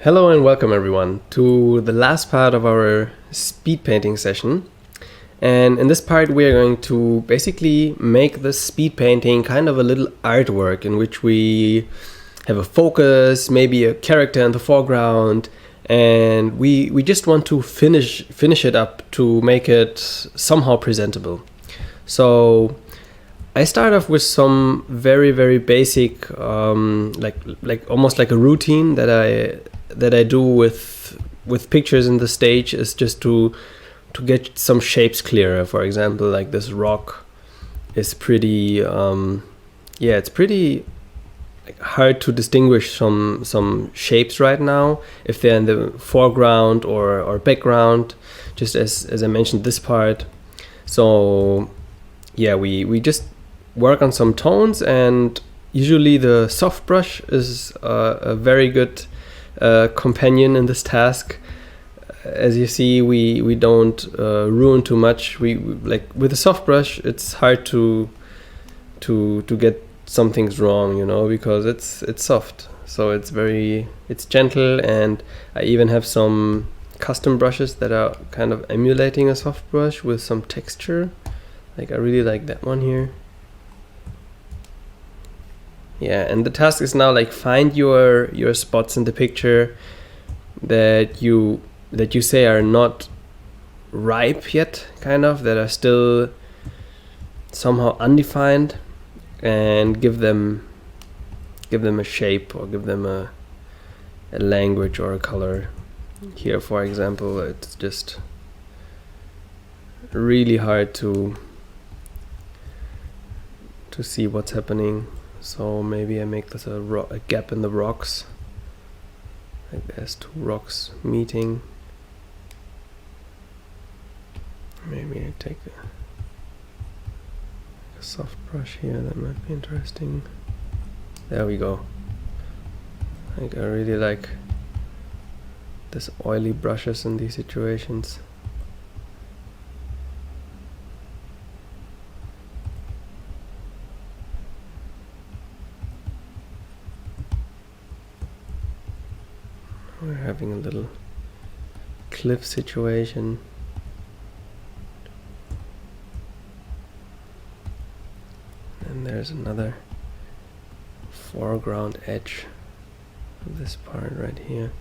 Hello and welcome everyone to the last part of our speed painting session. And in this part we are going to basically make the speed painting kind of a little artwork in which we have a focus, maybe a character in the foreground, and we just want to finish it up to make it somehow presentable. So I start off with some very basic like almost like a routine that I do with pictures in the stage, is just to get some shapes clearer. For example, like this rock is pretty it's pretty hard to distinguish some shapes right now if they're in the foreground or background, just as I mentioned this part. So yeah, we just work on some tones, and usually the soft brush is a very good companion in this task. As you see, we don't ruin too much. We like with a soft brush, it's hard to get some things wrong, because it's soft. So it's gentle, and I even have some custom brushes that are kind of emulating a soft brush with some texture. Like I really like that one here. Yeah, and the task is now like find your spots in the picture that you say are not ripe yet, kind of, that are still somehow undefined, and give them a shape, or give them a language or a color. Here, for example, it's just really hard to see what's happening. So maybe I make this a gap in the rocks, like there's two rocks meeting. Maybe I take a soft brush here, that might be interesting. There we go. Like I really like this oily brushes in these situations. We're having a little cliff situation. And there's another foreground edge of this part right here.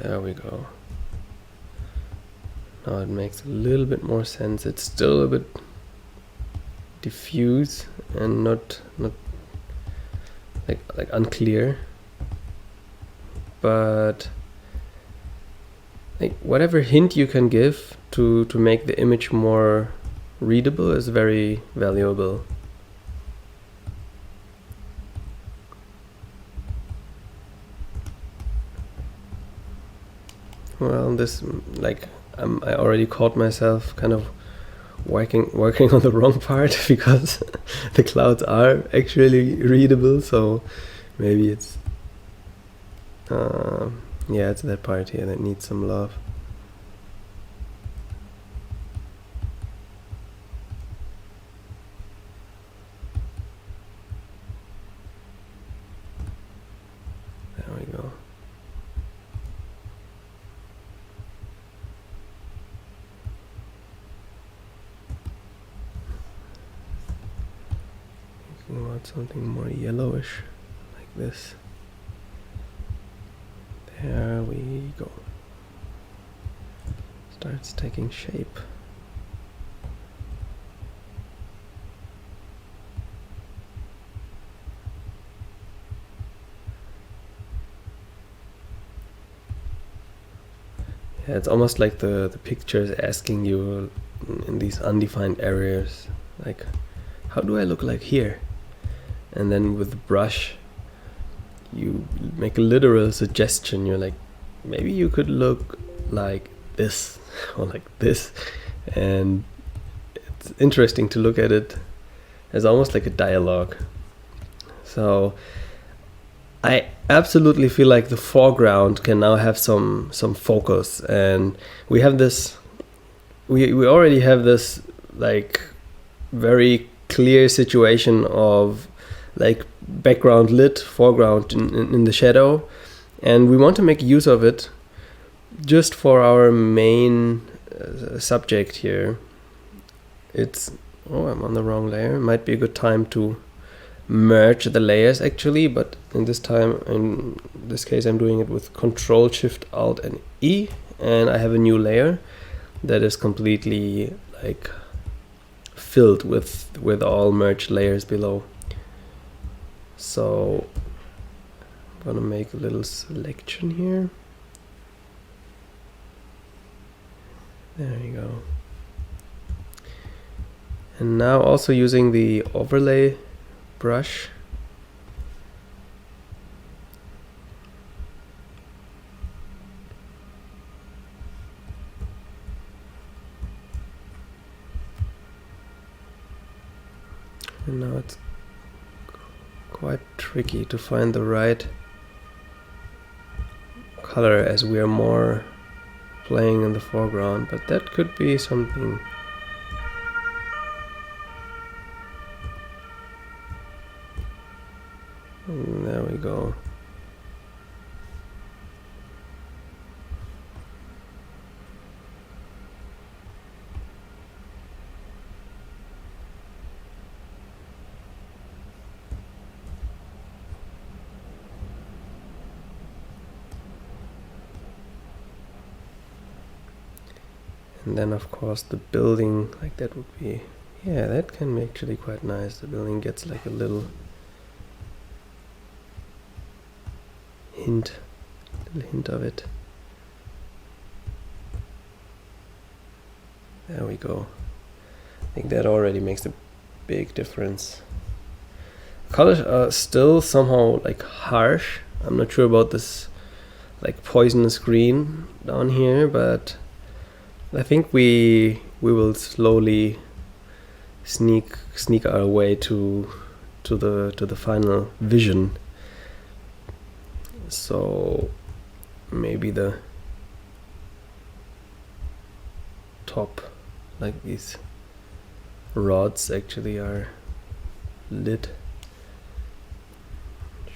There we go. Now it makes a little bit more sense. It's still a bit diffuse and not like unclear, but like whatever hint you can give to make the image more readable is very valuable. Well, this I already caught myself kind of working on the wrong part because the clouds are actually readable. So maybe it's it's that part here that needs some love. There we go. Want something more yellowish, like this. There we go. Starts taking shape. Yeah, it's almost like the picture is asking you in these undefined areas, like, how do I look like here? And then with the brush, you make a literal suggestion. You're like, maybe you could look like this or like this. And it's interesting to look at it as almost like a dialogue. So I absolutely feel like the foreground can now have some focus, and we have this. We already have this like very clear situation of like background lit, foreground in the shadow, and we want to make use of it just for our main subject here. It's I'm on the wrong layer. It might be a good time to merge the layers actually, but in this case I'm doing it with Control Shift Alt and E, and I have a new layer that is completely like filled with all merged layers below. So I'm gonna make a little selection here. There you go. And now also using the overlay brush, and now it's quite tricky to find the right color as we are more playing in the foreground, but that could be something. And there we go. And then of course the building, like that would be, yeah, that can be actually quite nice. The building gets like a little hint of it. There we go. I think that already makes a big difference. Colors are still somehow like harsh. I'm not sure about this like poisonous green down here, but I think we will slowly sneak our way to the final vision. So maybe the top, like these rods actually are lit.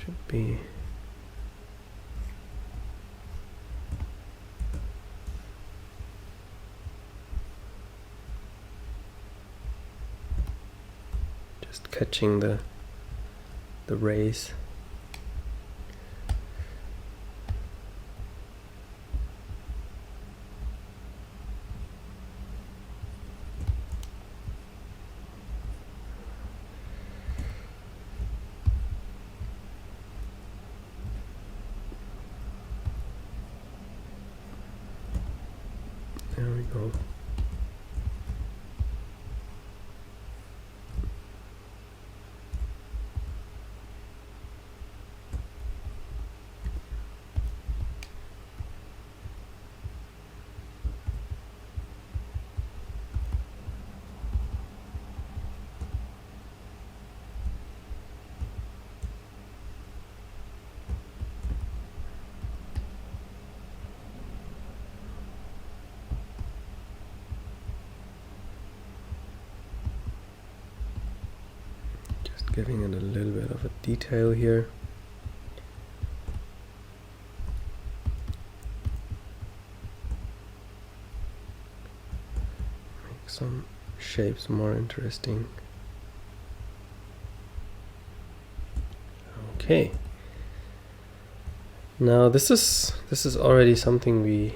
Should be just catching the rays. There we go. Giving it a little bit of a detail here. Make some shapes more interesting. Okay. Now this is already something we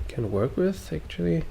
can work with actually.